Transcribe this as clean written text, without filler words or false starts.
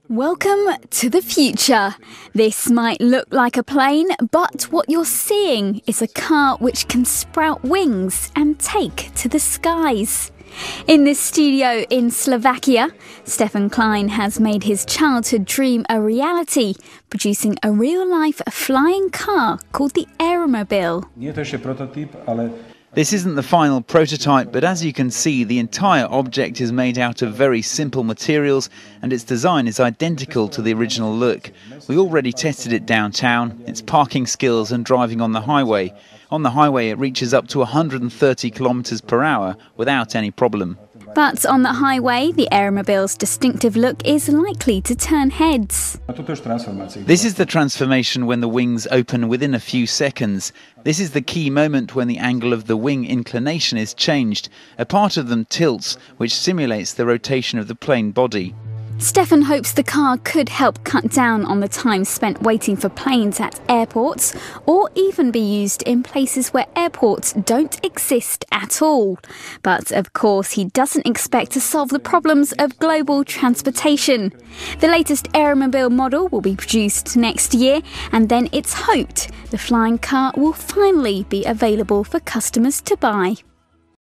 Welcome to the future. This might look like a plane, but what you're seeing is a car which can sprout wings and take to the skies. In this studio in Slovakia, Stefan Klein has made his childhood dream a reality, producing a real-life flying car called the Aeromobile. This isn't the final prototype, but as you can see, the entire object is made out of very simple materials and its design is identical to the original look. We already tested it downtown, its parking skills and driving on the highway. On the highway it reaches up to 130 kilometers per hour without any problem. But on the highway, the Aeromobile's distinctive look is likely to turn heads. This is the transformation when the wings open within a few seconds. This is the key moment when the angle of the wing inclination is changed. A part of them tilts, which simulates the rotation of the plane body. Stefan hopes the car could help cut down on the time spent waiting for planes at airports, or even be used in places where airports don't exist at all. But of course, he doesn't expect to solve the problems of global transportation. The latest Aeromobile model will be produced next year, and then it's hoped the flying car will finally be available for customers to buy.